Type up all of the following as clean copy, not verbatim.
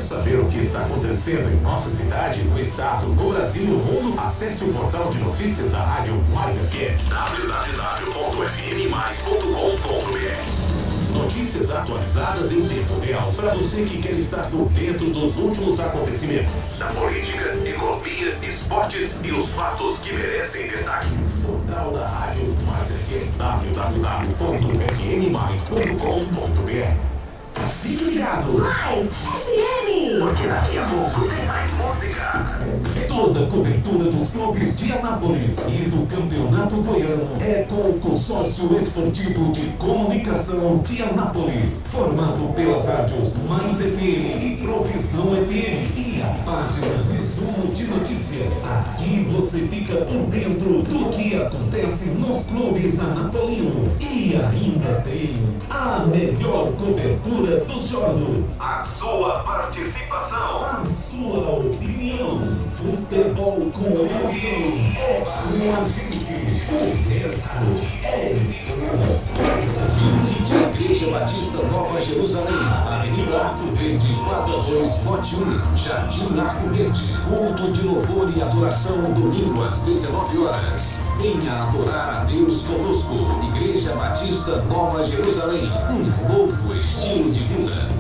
saber o que está acontecendo em nossa cidade, no estado, no Brasil e no mundo? Acesse o portal de notícias da Rádio Mais FM, www.fmmais.com.br. Notícias atualizadas em tempo real para você que quer estar por dentro dos últimos acontecimentos da política, economia, esportes e os fatos que merecem destaques. Portal da Rádio Mais FM, www.fmmais.com.br. Fique ligado! Mais FM! Porque daqui a pouco tem mais música! Toda a cobertura dos clubes de Anápolis e do Campeonato Goiano é com o Consórcio Esportivo de Comunicação de Anápolis, formado pelas rádios Mais FM e Provisão FM e a página Resumo de Notícias. Aqui você fica por dentro do que acontece nos clubes anapolinos e ainda tem a melhor cobertura dos jogos, a sua participação, a sua opinião. Futebol com emoção é com a gente. O resto é escola. Visite a Igreja Batista Nova Jerusalém, Avenida Arco Verde, 422, Lote 1, Jardim Arco Verde. Culto de louvor e adoração, domingo às 19 horas. Venha adorar a Deus conosco. Igreja Batista Nova Jerusalém, um novo estilo de vida.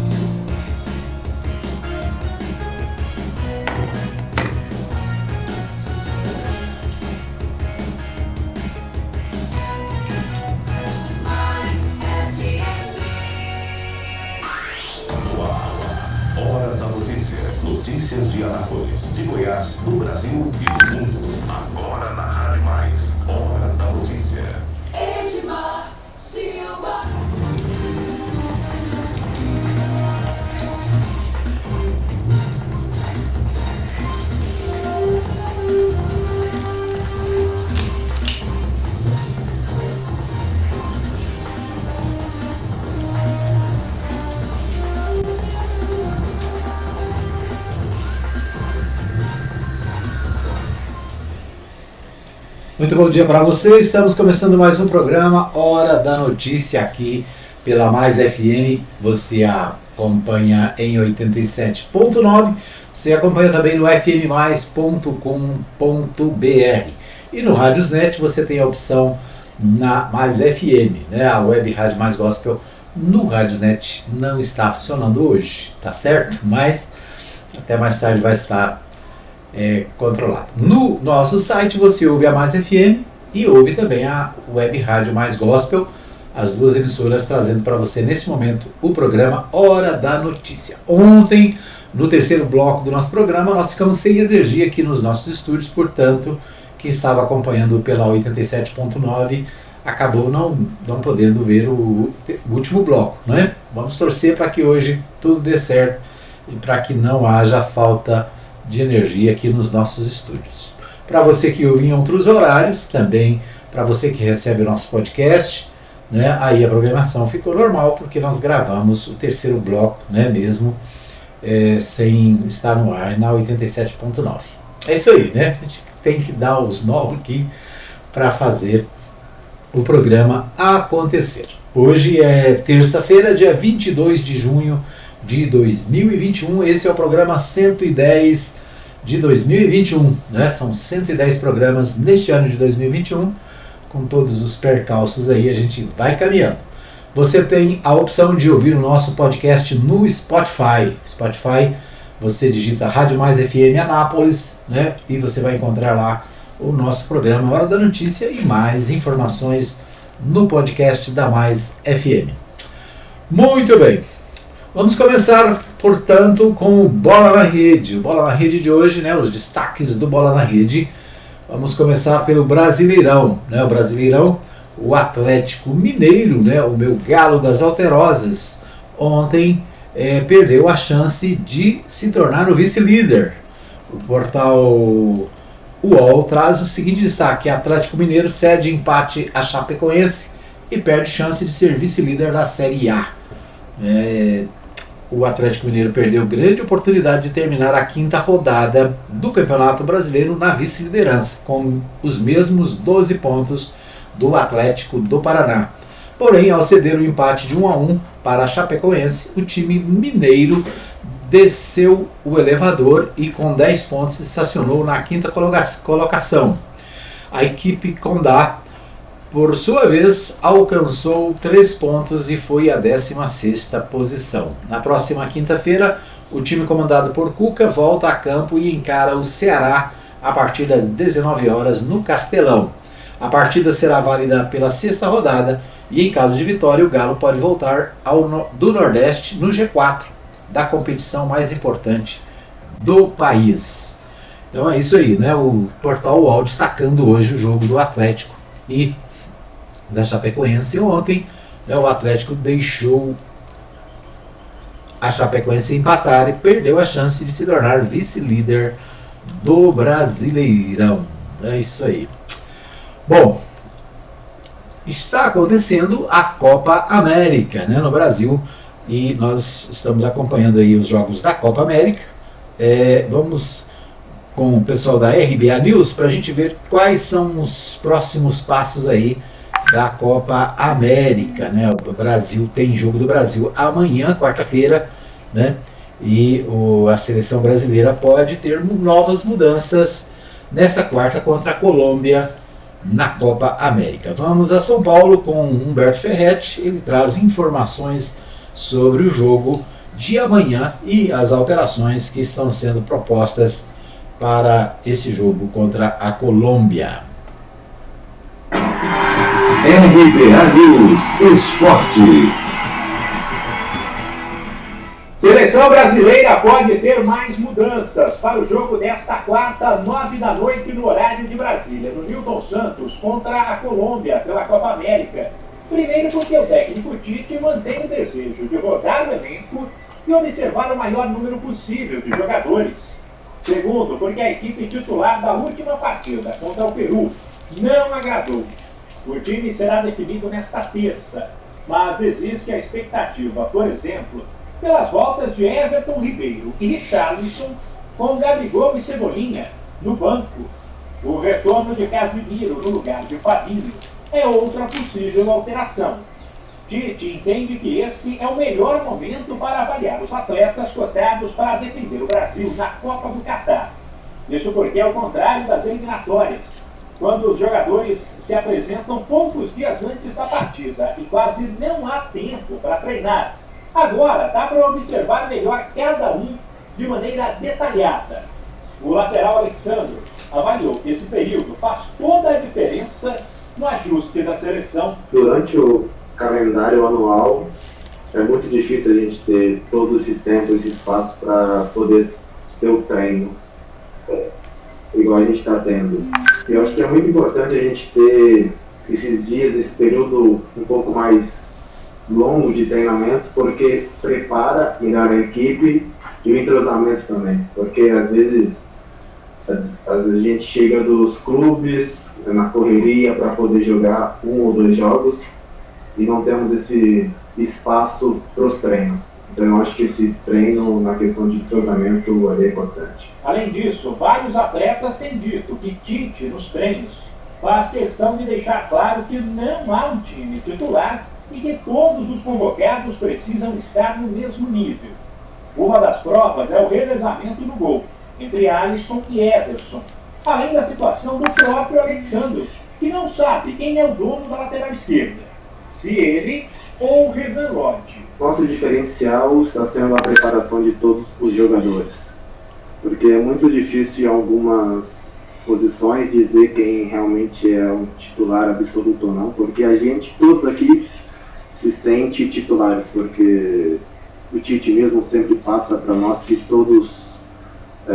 Hora da notícia. Notícias de Anápolis, de Goiás, do Brasil e do mundo. Agora na Rádio Mais. Hora da notícia. Edmar Silva. Muito bom dia para você, estamos começando mais um programa Hora da Notícia aqui pela Mais FM, você acompanha em 87.9, você acompanha também no fmmais.com.br e no Radiosnet você tem a opção na Mais FM, né? A web Rádio Mais Gospel no Radiosnet não está funcionando hoje, tá certo? Mas até mais tarde vai estar controlado. No nosso site você ouve a Mais FM e ouve também a Web Rádio Mais Gospel, as duas emissoras trazendo para você nesse momento o programa Hora da Notícia. Ontem, no terceiro bloco do nosso programa, nós ficamos sem energia aqui nos nossos estúdios, portanto, quem estava acompanhando pela 87.9 acabou não podendo ver o último bloco, né? Vamos torcer para que hoje tudo dê certo e para que não haja falta de energia aqui nos nossos estúdios. Para você que ouve em outros horários, também para você que recebe o nosso podcast, né, aí a programação ficou normal, porque nós gravamos o terceiro bloco, né, mesmo sem estar no ar na 87.9. É isso aí, né? A gente tem que dar os novos aqui para fazer o programa acontecer. Hoje é terça-feira, dia 22 de junho de 2021, esse é o programa 110 de 2021, né? São 110 programas neste ano de 2021, com todos os percalços aí a gente vai caminhando. Você tem a opção de ouvir o nosso podcast no Spotify. Você digita Rádio Mais FM Anápolis, né? E você vai encontrar lá o nosso programa Hora da Notícia e mais informações no podcast da Mais FM. Muito bem. Vamos começar, portanto, com o Bola na Rede. O Bola na Rede de hoje, né, os destaques do Bola na Rede. Vamos começar pelo Brasileirão. Né, o Brasileirão, o Atlético Mineiro, né, o meu galo das Alterosas, ontem perdeu a chance de se tornar o vice-líder. O portal UOL traz o seguinte destaque: Atlético Mineiro cede empate a Chapecoense e perde chance de ser vice-líder da Série A. O Atlético Mineiro perdeu grande oportunidade de terminar a quinta rodada do Campeonato Brasileiro na vice-liderança, com os mesmos 12 pontos do Atlético do Paraná. Porém, ao ceder o empate de 1-1 para a Chapecoense, o time mineiro desceu o elevador e com 10 pontos estacionou na quinta colocação. A equipe Condá, por sua vez, alcançou 3 pontos e foi à 16ª posição. Na próxima quinta-feira, o time comandado por Cuca volta a campo e encara o Ceará a partir das 19 horas no Castelão. A partida será válida pela 6ª rodada e, em caso de vitória, o Galo pode voltar do Nordeste no G4 da competição mais importante do país. Então é isso aí, né? O Portal UOL destacando hoje o jogo do Atlético e da Chapecoense. Ontem, né, o Atlético deixou a Chapecoense empatar e perdeu a chance de se tornar vice-líder do Brasileirão. É isso aí. Bom, está acontecendo a Copa América, né, no Brasil, e nós estamos acompanhando aí os jogos da Copa América. Vamos com o pessoal da RBA News para a gente ver quais são os próximos passos aí da Copa América, né? O Brasil tem jogo do Brasil amanhã, quarta-feira, né? E a seleção brasileira pode ter novas mudanças nesta quarta contra a Colômbia na Copa América. Vamos a São Paulo com Humberto Ferretti. Ele traz informações sobre o jogo de amanhã e as alterações que estão sendo propostas para esse jogo contra a Colômbia. RBA News Esporte. Seleção brasileira pode ter mais mudanças para o jogo desta quarta, 9 da noite, no horário de Brasília, no Newton Santos, contra a Colômbia pela Copa América. Primeiro porque o técnico Tite mantém o desejo de rodar o elenco e observar o maior número possível de jogadores. Segundo, porque a equipe titular da última partida contra o Peru não agradou. O time será definido nesta terça, mas existe a expectativa, por exemplo, pelas voltas de Everton Ribeiro e Richarlison, com Gabigol e Cebolinha no banco. O retorno de Casimiro no lugar de Fabinho é outra possível alteração. Tite entende que esse é o melhor momento para avaliar os atletas cotados para defender o Brasil na Copa do Catar. Isso porque, ao contrário das eliminatórias, quando os jogadores se apresentam poucos dias antes da partida e quase não há tempo para treinar, agora dá para observar melhor cada um de maneira detalhada. O lateral Alexandre avaliou que esse período faz toda a diferença no ajuste da seleção. Durante o calendário anual é muito difícil a gente ter todo esse tempo, esse espaço para poder ter o treino igual a gente está tendo. Eu acho que é muito importante a gente ter esses dias, esse período um pouco mais longo de treinamento, porque prepara melhor a equipe e o entrosamento também, porque às vezes a gente chega dos clubes na correria para poder jogar 1 ou 2 jogos e não temos esse espaço para os treinos. Então eu acho que esse treino na questão de entrosamento é importante. Além disso, vários atletas têm dito que Tite, nos treinos, faz questão de deixar claro que não há um time titular e que todos os convocados precisam estar no mesmo nível. Uma das provas é o revezamento do gol entre Alisson e Ederson, além da situação do próprio Alexandre, que não sabe quem é o dono da lateral esquerda, se ele ou o Renan Lodge. Nosso diferencial está sendo a preparação de todos os jogadores, porque é muito difícil em algumas posições dizer quem realmente é um titular absoluto ou não, porque a gente, todos aqui, se sente titulares, porque o Tite mesmo sempre passa para nós que todos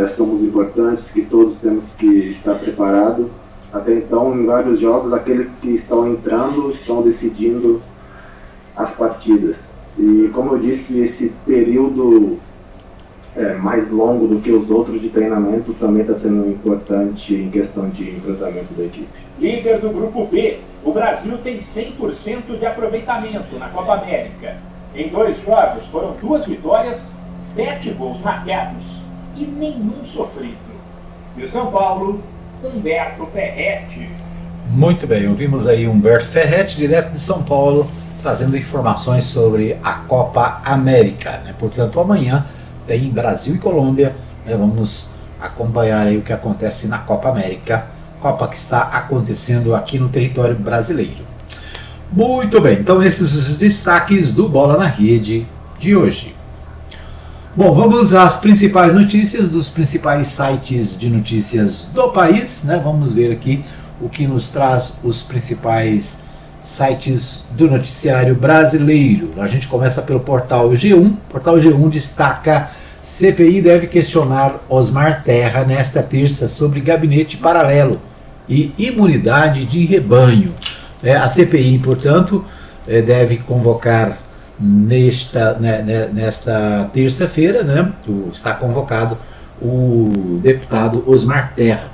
somos importantes, que todos temos que estar preparados. Até então, em vários jogos, aqueles que estão entrando estão decidindo as partidas. E como eu disse, esse período mais longo do que os outros de treinamento também está sendo importante em questão de entrosamento da equipe. Líder do grupo B, o Brasil tem 100% de aproveitamento na Copa América. Em 2 jogos foram 2 vitórias, 7 gols marcados e nenhum sofrido. De São Paulo, Humberto Ferretti. Muito bem, ouvimos aí Humberto Ferretti, direto de São Paulo, trazendo informações sobre a Copa América, né? Portanto, amanhã tem Brasil e Colômbia. Vamos acompanhar aí o que acontece na Copa América, Copa que está acontecendo aqui no território brasileiro. Muito bem, então esses os destaques do Bola na Rede de hoje. Bom, vamos às principais notícias dos principais sites de notícias do país, né? Vamos ver aqui o que nos traz os principais sites do noticiário brasileiro. A gente começa pelo portal G1. O portal G1 destaca: CPI deve questionar Osmar Terra nesta terça sobre gabinete paralelo e imunidade de rebanho. A CPI, portanto, deve convocar nesta terça-feira, né, está convocado o deputado Osmar Terra.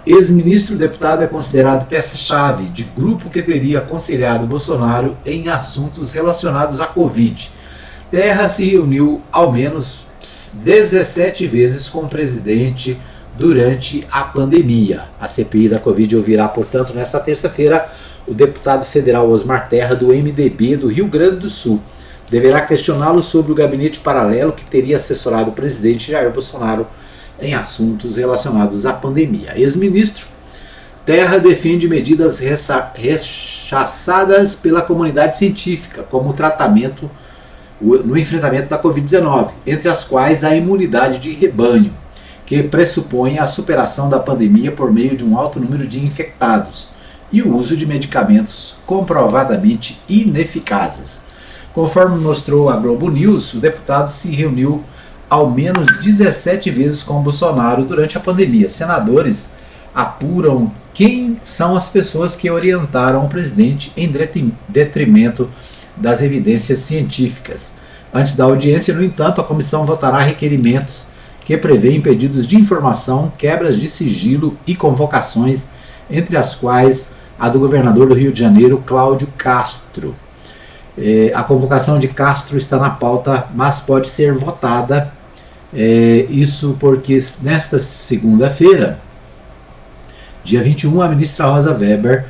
Ex-ministro deputado é considerado peça-chave de grupo que teria aconselhado Bolsonaro em assuntos relacionados à Covid. Terra se reuniu ao menos 17 vezes com o presidente durante a pandemia. A CPI da Covid ouvirá, portanto, nesta terça-feira, o deputado federal Osmar Terra, do MDB do Rio Grande do Sul. Deverá questioná-lo sobre o gabinete paralelo que teria assessorado o presidente Jair Bolsonaro em assuntos relacionados à pandemia. Ex-ministro Terra defende medidas rechaçadas pela comunidade científica, como o tratamento no enfrentamento da Covid-19, entre as quais a imunidade de rebanho, que pressupõe a superação da pandemia por meio de um alto número de infectados e o uso de medicamentos comprovadamente ineficazes. Conforme mostrou a Globo News, o deputado se reuniu ao menos 17 vezes com Bolsonaro durante a pandemia. Senadores apuram quem são as pessoas que orientaram o presidente em detrimento das evidências científicas. Antes da audiência, no entanto, a comissão votará requerimentos que prevêem pedidos de informação, quebras de sigilo e convocações, entre as quais a do governador do Rio de Janeiro, Cláudio Castro. A convocação de Castro está na pauta, mas pode ser votada. Isso porque nesta segunda-feira, dia 21, a ministra Rosa Weber,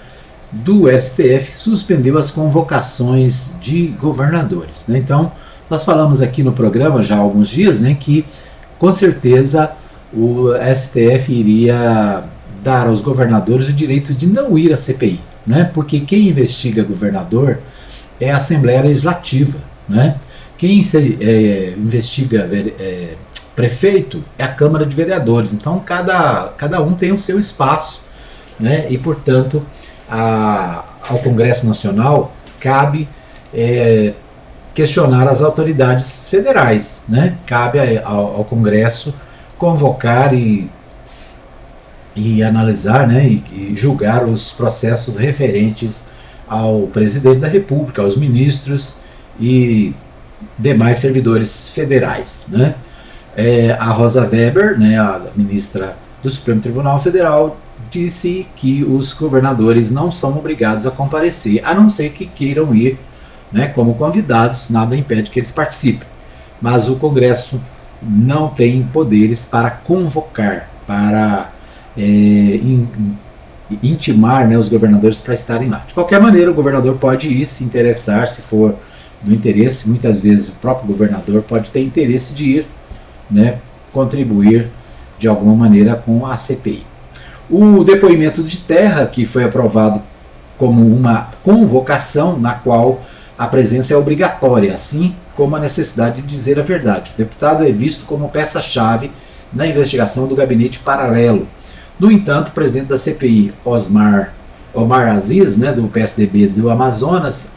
do STF, suspendeu as convocações de governadores. Então, nós falamos aqui no programa já há alguns dias, né, que com certeza o STF iria dar aos governadores o direito de não ir à CPI, né, porque quem investiga governador é a Assembleia Legislativa, né? Quem investiga prefeito é a Câmara de Vereadores. Então cada um tem o seu espaço, né? E portanto ao Congresso Nacional cabe questionar as autoridades federais, né? Cabe ao Congresso convocar e analisar, né? E julgar os processos referentes ao presidente da República, aos ministros e demais servidores federais, né? A Rosa Weber, né, a ministra do Supremo Tribunal Federal, disse que os governadores não são obrigados a comparecer, a não ser que queiram ir, né, como convidados, nada impede que eles participem. Mas o Congresso não tem poderes para convocar, para intimar, né, os governadores para estarem lá. De qualquer maneira, o governador pode ir, se interessar, se for do interesse. Muitas vezes o próprio governador pode ter interesse de ir, né, contribuir de alguma maneira com a CPI. O depoimento de Terra, que foi aprovado como uma convocação na qual a presença é obrigatória, assim como a necessidade de dizer a verdade. O deputado é visto como peça-chave na investigação do gabinete paralelo. No entanto, o presidente da CPI, Omar Aziz, né, do PSDB do Amazonas,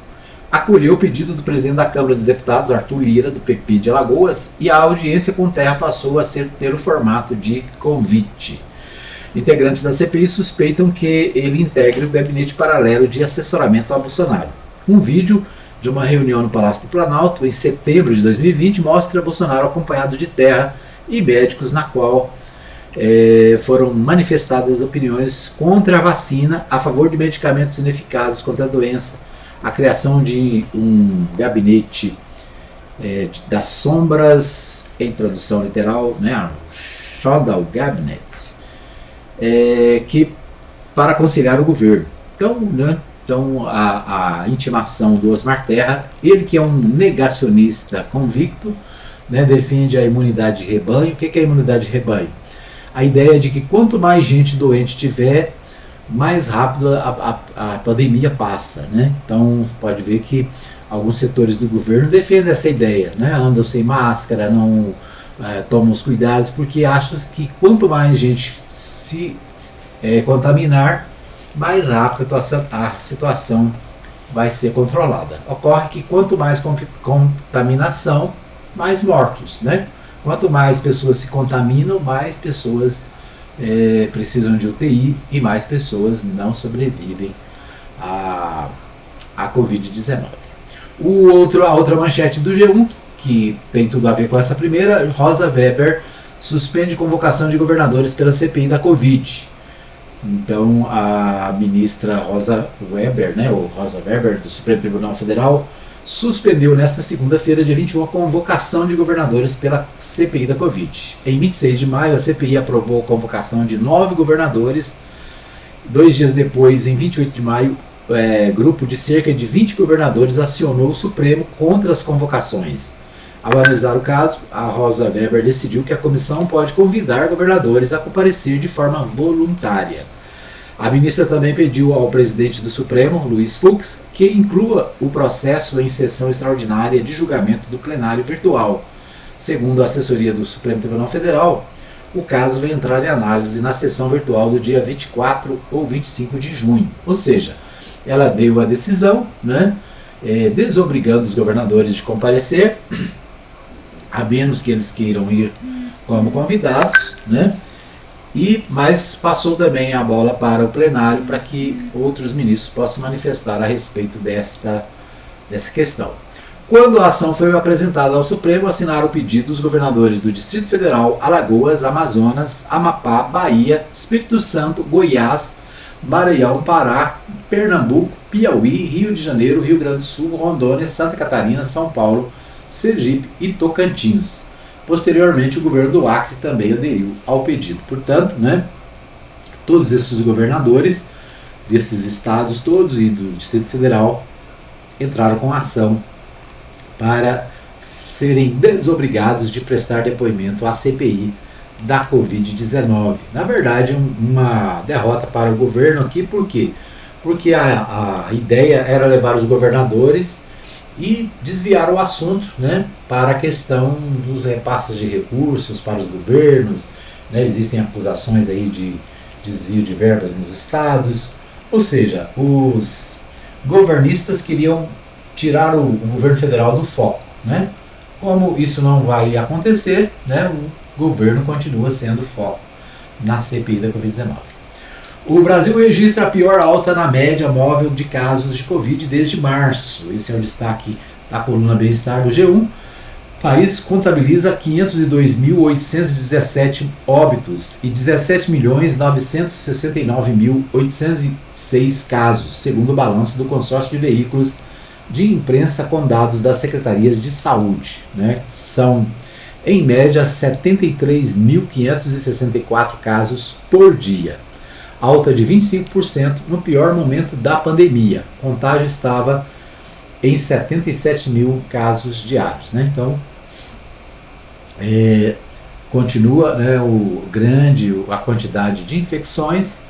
acolheu o pedido do presidente da Câmara dos Deputados, Arthur Lira, do PP de Alagoas, e a audiência com Terra passou a ter o formato de convite. Integrantes da CPI suspeitam que ele integre o gabinete paralelo de assessoramento a Bolsonaro. Um vídeo de uma reunião no Palácio do Planalto, em setembro de 2020, mostra Bolsonaro acompanhado de Terra e médicos, na qual foram manifestadas opiniões contra a vacina, a favor de medicamentos ineficazes contra a doença, a criação de um gabinete das sombras, em tradução literal, né, Shadow Cabinet, que para conciliar o governo. Então, a intimação do Osmar Terra, ele que é um negacionista convicto, né, defende a imunidade de rebanho. O que é a imunidade de rebanho? A ideia de que quanto mais gente doente tiver, mais rápido a pandemia passa, né? Então pode ver que alguns setores do governo defendem essa ideia, né? Andam sem máscara, não tomam os cuidados, porque acham que quanto mais gente se contaminar, mais rápido a situação vai ser controlada. Ocorre que quanto mais contaminação, mais mortos, né? Quanto mais pessoas se contaminam, mais pessoas precisam de UTI e mais pessoas não sobrevivem à Covid-19. A outra manchete do G1, que tem tudo a ver com essa primeira: Rosa Weber suspende convocação de governadores pela CPI da Covid. Então a ministra Rosa Weber, né, ou Rosa Weber, do Supremo Tribunal Federal, suspendeu nesta segunda-feira, dia 21, a convocação de governadores pela CPI da Covid. Em 26 de maio, a CPI aprovou a convocação de 9 governadores. 2 dias depois, em 28 de maio, grupo de cerca de 20 governadores acionou o Supremo contra as convocações. Ao analisar o caso, a Rosa Weber decidiu que a comissão pode convidar governadores a comparecer de forma voluntária. A ministra também pediu ao presidente do Supremo, Luiz Fux, que inclua o processo em sessão extraordinária de julgamento do plenário virtual. Segundo a assessoria do Supremo Tribunal Federal, o caso vai entrar em análise na sessão virtual do dia 24 ou 25 de junho. Ou seja, ela deu a decisão, né, desobrigando os governadores de comparecer, a menos que eles queiram ir como convidados, né? Mas passou também a bola para o plenário para que outros ministros possam manifestar a respeito dessa questão. Quando a ação foi apresentada ao Supremo, assinaram o pedido os governadores do Distrito Federal, Alagoas, Amazonas, Amapá, Bahia, Espírito Santo, Goiás, Maranhão, Pará, Pernambuco, Piauí, Rio de Janeiro, Rio Grande do Sul, Rondônia, Santa Catarina, São Paulo, Sergipe e Tocantins. Posteriormente, o governo do Acre também aderiu ao pedido. Portanto, né, todos esses governadores desses estados todos e do Distrito Federal entraram com ação para serem desobrigados de prestar depoimento à CPI da Covid-19. Na verdade, uma derrota para o governo aqui, por quê? Porque a ideia era levar os governadores e desviar o assunto, né, para a questão dos repasses de recursos para os governos, né? Existem acusações aí de desvio de verbas nos estados, ou seja, os governistas queriam tirar o governo federal do foco, né? Como isso não vai acontecer, né, o governo continua sendo foco na CPI da Covid-19. O Brasil registra a pior alta na média móvel de casos de Covid desde março. Esse é o destaque da coluna Bem-Estar do G1. O país contabiliza 502.817 óbitos e 17.969.806 casos, segundo o balanço do consórcio de veículos de imprensa com dados das secretarias de saúde, né? São, em média, 73.564 casos por dia. Alta de 25% no pior momento da pandemia. O contágio estava em 77 mil casos diários, né? Então, continua, né, a quantidade de infecções,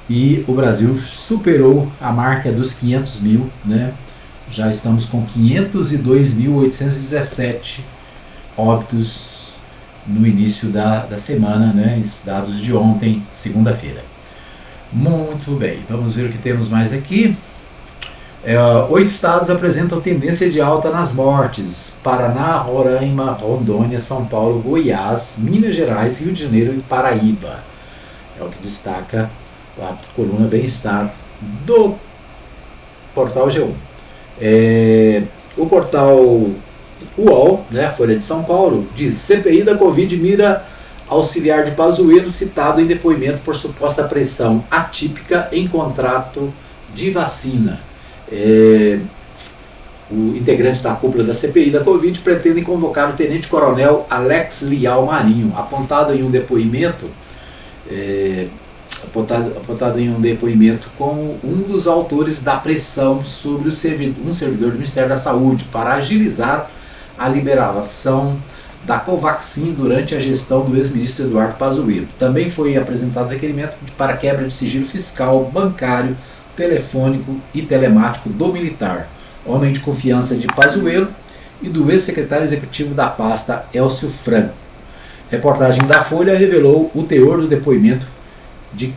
e o Brasil superou a marca dos 500 mil, né? Já estamos com 502.817 óbitos no início da semana, né? Dados de ontem, segunda-feira. Muito bem, vamos ver o que temos mais aqui. 8 estados apresentam tendência de alta nas mortes: Paraná, Roraima, Rondônia, São Paulo, Goiás, Minas Gerais, Rio de Janeiro e Paraíba. É o que destaca a coluna Bem-Estar do portal G1. O portal UOL, né, a Folha de São Paulo, diz: CPI da Covid mira auxiliar de Pazuello citado em depoimento por suposta pressão atípica em contrato de vacina. O integrante da cúpula da CPI da Covid pretendem convocar o tenente-coronel Alex Lial Marinho, apontado em um depoimento com um dos autores da pressão sobre um servidor do Ministério da Saúde para agilizar a liberação da Covaxin durante a gestão do ex-ministro Eduardo Pazuello. Também foi apresentado requerimento para quebra de sigilo fiscal, bancário, telefônico e telemático do militar, homem de confiança de Pazuello, e do ex-secretário executivo da pasta, Elcio Franco. Reportagem da Folha revelou o teor do depoimento que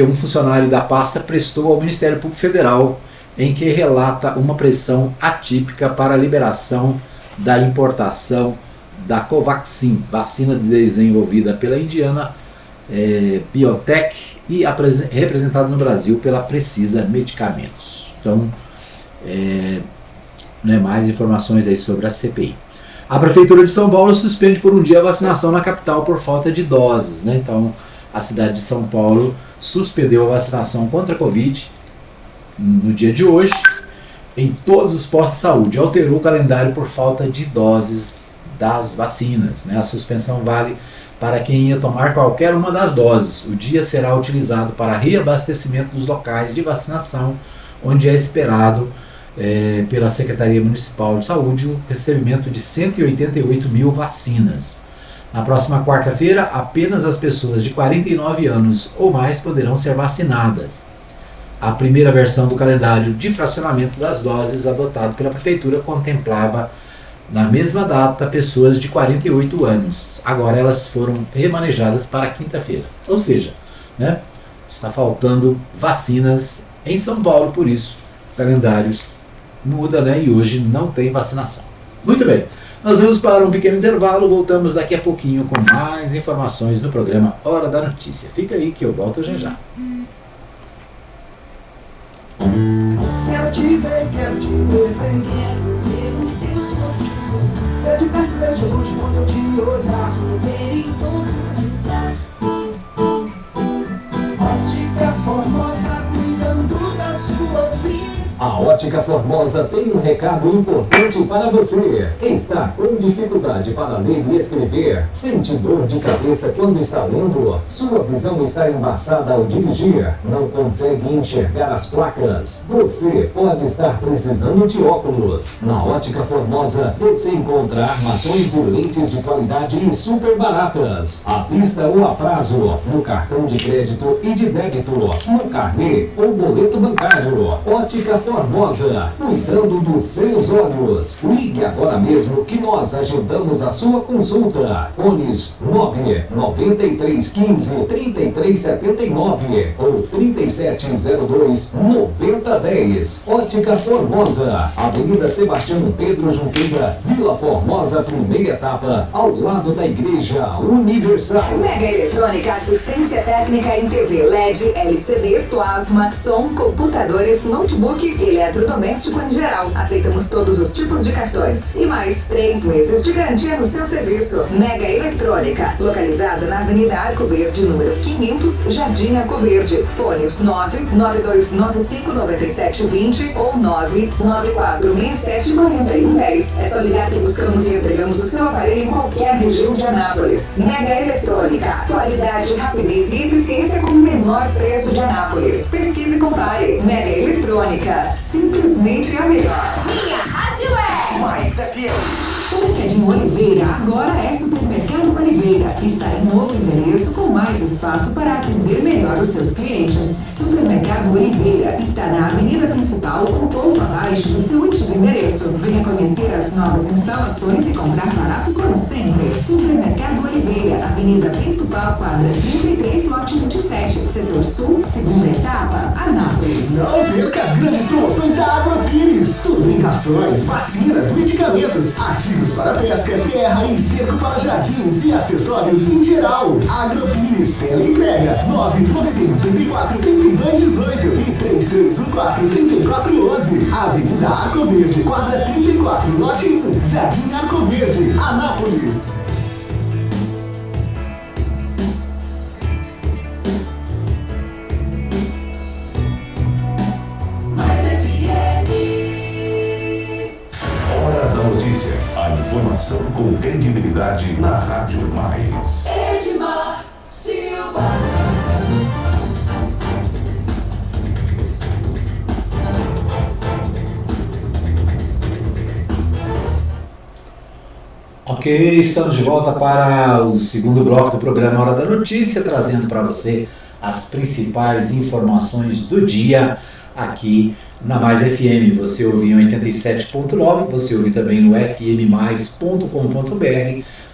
um funcionário da pasta prestou ao Ministério Público Federal, em que relata uma pressão atípica para a liberação da importação da Covaxin, vacina desenvolvida pela indiana Biotech e representada no Brasil pela Precisa Medicamentos. Então, mais informações aí sobre a CPI. A Prefeitura de São Paulo suspende por um dia a vacinação na capital por falta de doses. Então, a cidade de São Paulo suspendeu a vacinação contra a Covid no dia de hoje em todos os postos de saúde. Alterou o calendário por falta de doses das vacinas. A suspensão vale para quem ia tomar qualquer uma das doses. O dia será utilizado para reabastecimento dos locais de vacinação, onde é esperado pela Secretaria Municipal de Saúde o recebimento de 188 mil vacinas. Na próxima quarta-feira, apenas as pessoas de 49 anos ou mais poderão ser vacinadas. A primeira versão do calendário de fracionamento das doses adotado pela Prefeitura contemplava, na mesma data, pessoas de 48 anos. Agora elas foram remanejadas para quinta-feira. Ou seja, está faltando vacinas em São Paulo, por isso o calendário muda, e hoje não tem vacinação. Muito bem, nós vamos para um pequeno intervalo, voltamos daqui a pouquinho com mais informações no programa Hora da Notícia. Fica aí que eu volto já já. Quero te ver, quero te ver, bem. Quero ver o teu sorriso. É de perto, é de longe, quando eu te olhar. Te ver em todo lugar. Ótica Formosa, cuidando das suas vidas. A Ótica Formosa tem um recado importante para você. Está com dificuldade para ler e escrever? Sente dor de cabeça quando está lendo? Sua visão está embaçada ao dirigir? Não consegue enxergar as placas? Você pode estar precisando de óculos. Na Ótica Formosa, você encontra armações e lentes de qualidade e super baratas. À vista ou a prazo, no cartão de crédito e de débito, no carnê ou boleto bancário. Ótica Formosa, cuidando dos seus olhos. Ligue agora mesmo que nós agendamos a sua consulta. Fones 99315-3379 ou 3702-9010. Ótica Formosa, Avenida Sebastião Pedro Junqueira, Vila Formosa, primeira etapa, ao lado da Igreja Universal. Mega Eletrônica, assistência técnica em TV LED, LCD, plasma, som, computadores, notebook e eletrodoméstico em geral. Aceitamos todos os tipos de cartões. E mais 3 meses de garantia no seu serviço. Mega Eletrônica, localizada na Avenida Arco Verde, número 500, Jardim Arco Verde. Fones 992959720 ou 994674110. É só ligar que buscamos e entregamos o seu aparelho em qualquer região de Anápolis. Mega Eletrônica, qualidade, rapidez e eficiência com o menor preço de Anápolis. Pesquise e compare. Mega Eletrônica, simplesmente a melhor. Minha rádio é Mais FM. O Mercadinho Oliveira agora é Supermercado Oliveira. Está em novo endereço com mais espaço para atender melhor os seus clientes. Supermercado Oliveira está na Avenida Principal, um pouco abaixo do seu antigo endereço. Venha conhecer as novas instalações e comprar barato como sempre. Supermercado Oliveira, Avenida Principal, quadra 33, lote 27, setor sul, segunda etapa, Anápolis. Não perca as grandes promoções da Agropires. Tudo em rações, vacinas, medicamentos, ativos para pesca, terra e esterco para jardins e acessórios em geral. Agropires, teleentrega 991343218 e 33143411. Avenida Arco Verde, quadra 34, lote 1, Jardim Arco Verde, Anápolis. Mais FM. Hora da Notícia. A informação com credibilidade na Rádio Mais. Edmar Silva. Ok, estamos de volta para o segundo bloco do programa Hora da Notícia, trazendo para você as principais informações do dia aqui na Mais FM. Você ouve em 87.9, você ouve também no fmmais.com.br,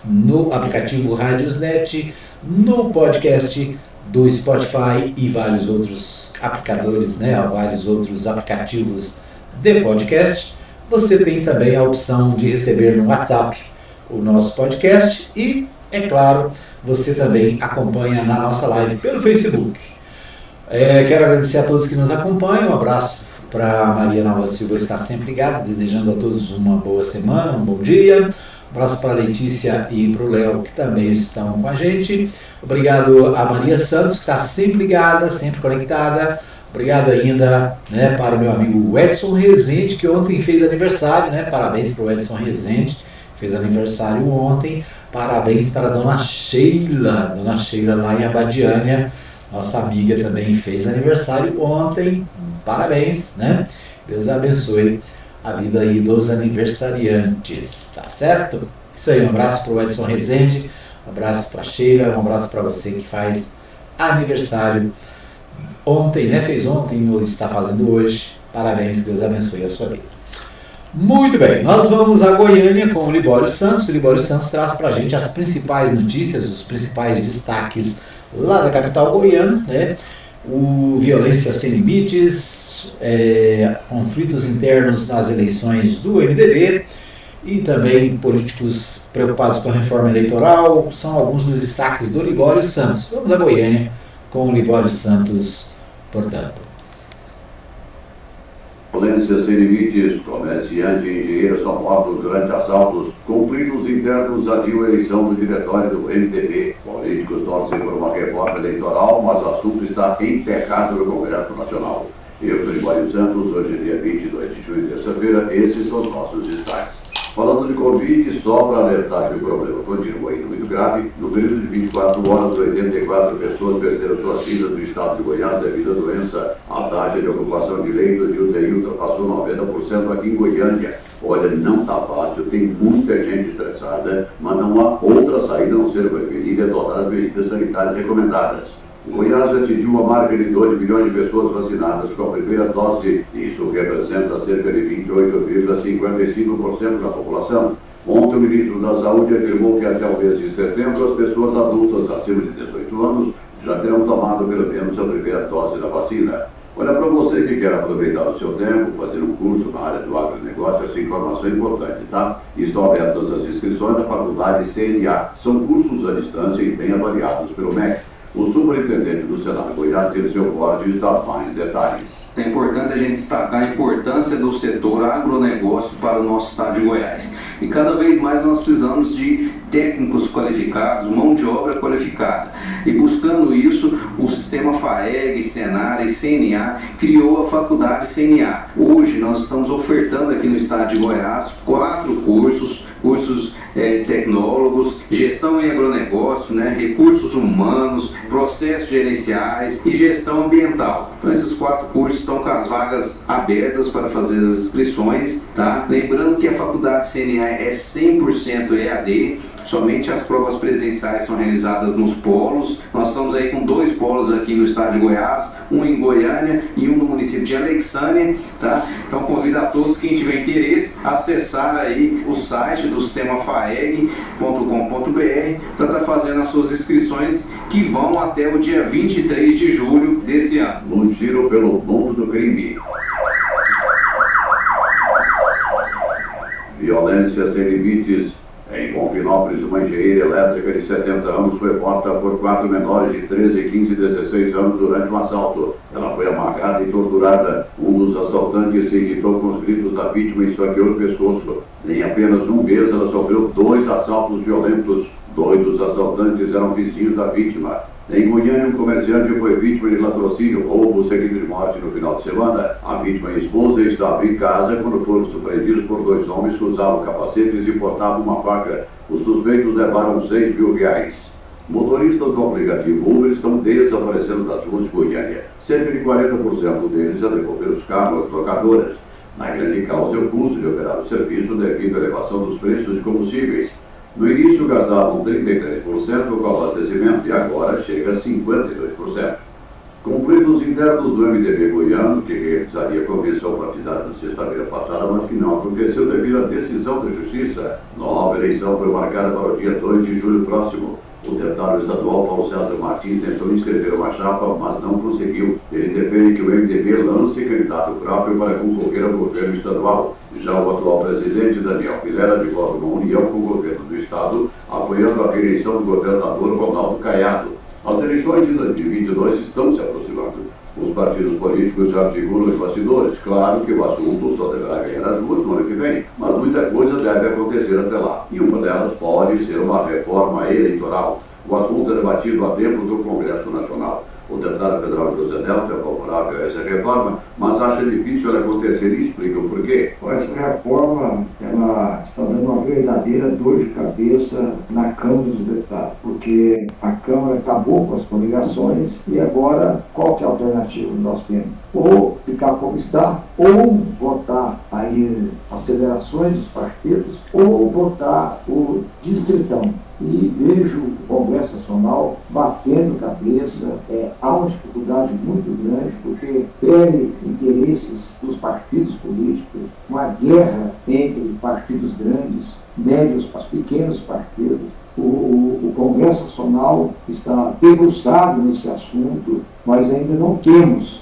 no aplicativo Radiosnet, no podcast do Spotify e vários outros aplicadores, vários outros aplicativos de podcast. Você tem também a opção de receber no WhatsApp o nosso podcast e, é claro, você também acompanha na nossa live pelo Facebook. Quero agradecer a todos que nos acompanham, um abraço para a Maria Nova Silva, que está sempre ligada, desejando a todos uma boa semana, um bom dia. Um abraço para a Letícia e para o Léo, que também estão com a gente. Obrigado a Maria Santos, que está sempre ligada, sempre conectada. Obrigado ainda para o meu amigo Edson Rezende, que ontem fez aniversário. Parabéns para o Edson Rezende, fez aniversário ontem. Parabéns para a Dona Sheila lá em Abadiânia, nossa amiga, também fez aniversário ontem. Parabéns, Deus abençoe a vida aí dos aniversariantes, tá certo? Isso aí, um abraço para o Edson Rezende, um abraço para a Sheila, um abraço para você que faz aniversário ontem, fez ontem ou está fazendo hoje. Parabéns, Deus abençoe a sua vida. Muito bem, nós vamos a Goiânia com o Libório Santos. O Libório Santos traz para a gente as principais notícias, os principais destaques lá da capital goiana, O violência sem limites, conflitos internos nas eleições do MDB e também políticos preocupados com a reforma eleitoral, são alguns dos destaques do Libório Santos. Vamos a Goiânia com o Libório Santos, portanto. Violência sem limites, comerciante e engenheiro são mortos durante assaltos, conflitos internos adiam a eleição do diretório do MDB. Políticos torcem por uma reforma eleitoral, mas o assunto está emperrado no Congresso Nacional. Eu sou Libório Santos, hoje é dia 22 de junho, terça-feira, esses são os nossos destaques. Falando de Covid, só para alertar que o problema continua indo muito grave, no período de 24 horas, 84 pessoas perderam suas vidas no estado de Goiás devido à doença. A taxa de ocupação de leitos de UTI ultrapassou 90% aqui em Goiânia. Olha, não está fácil, tem muita gente estressada, mas não há outra saída a não ser prevenir e adotar as medidas sanitárias recomendadas. Goiás atingiu a marca de 2 milhões de pessoas vacinadas com a primeira dose. Isso representa cerca de 28,55% da população. Ontem, o ministro da Saúde afirmou que até o mês de setembro as pessoas adultas acima de 18 anos já terão tomado pelo menos a primeira dose da vacina. Olha, para você que quer aproveitar o seu tempo, fazer um curso na área do agronegócio, essa informação é importante, tá? Estão abertas as inscrições da faculdade CNA. São cursos à distância e bem avaliados pelo MEC. O superintendente do Senado Goiás, Dirceu Borges, dá mais detalhes. É importante a gente destacar a importância do setor agronegócio para o nosso estado de Goiás. E cada vez mais nós precisamos de técnicos qualificados, mão de obra qualificada. E buscando isso, o sistema FAEG, Senar e CNA criou a faculdade CNA. Hoje nós estamos ofertando aqui no estado de Goiás 4 cursos tecnólogos, gestão em agronegócio, recursos humanos, processos gerenciais e gestão ambiental. Então esses 4 cursos estão com as vagas abertas para fazer as inscrições, tá? Lembrando que a faculdade CNA é 100% EAD, somente as provas presenciais são realizadas nos polos. Nós estamos aí com 2 polos aqui no estado de Goiás, um em Goiânia e um no município de Alexânia, tá? Então convido a todos, quem tiver interesse, a acessar aí o site do sistema faeg.com.br para estar fazendo as suas inscrições, que vão até o dia 23 de julho desse ano. Um tiro pelo mundo do crime. Violência sem limites. Em Bonfinópolis, uma engenheira elétrica de 70 anos foi morta por 4 menores de 13, 15 e 16 anos durante um assalto. Ela foi amarrada e torturada. Um dos assaltantes se irritou com os gritos da vítima e esfaqueou o pescoço. Em apenas um mês, ela sofreu 2 assaltos violentos. 2 dos assaltantes eram vizinhos da vítima. Em Goiânia, um comerciante foi vítima de latrocínio, roubo seguido de morte no final de semana. A vítima e a esposa estavam em casa quando foram surpreendidos por 2 homens que usavam capacetes e portavam uma faca. Os suspeitos levaram R$6 mil. Motoristas do aplicativo Uber estão desaparecendo das ruas de Goiânia. Cerca de 40% deles já devolveram os carros às locadoras. Na grande causa é o custo de operar o serviço devido à elevação dos preços de combustíveis. No início gastavam 33% com o abastecimento e agora chega a 52%. Conflitos internos do MDB goiano, que realizaria a convenção partidária na sexta-feira passada, mas que não aconteceu devido à decisão da Justiça. Nova eleição foi marcada para o dia 2 de julho próximo. O deputado estadual Paulo César Martins tentou inscrever uma chapa, mas não conseguiu. Ele defende que o MDB lance candidato próprio para concorrer ao governo estadual. Já o atual presidente Daniel Vilela divulga uma união com o governo do estado, apoiando a reeleição do governador Ronaldo Caiado. As eleições de 2022 estão se aproximando. Os partidos políticos já articulam os bastidores. Claro que o assunto só deverá ganhar as ruas no ano que vem, mas muita coisa deve acontecer até lá. E uma delas pode ser uma reforma eleitoral. O assunto é debatido há tempos no Congresso Nacional. O deputado federal José Nelto é favorável a essa reforma, mas acha difícil ela acontecer e explica o porquê. Essa reforma, ela está dando uma verdadeira dor de cabeça na Câmara dos Deputados, porque a Câmara acabou com as coligações e agora qual que é a alternativa que nós temos? Ou ficar como está, ou votar aí as federações dos partidos, ou votar o distritão. E vejo o Congresso Nacional batendo cabeça, há uma dificuldade muito grande, porque fere interesses dos partidos políticos, uma guerra entre partidos grandes, médios, pequenos partidos. O Congresso Nacional está debruçado nesse assunto, mas ainda não temos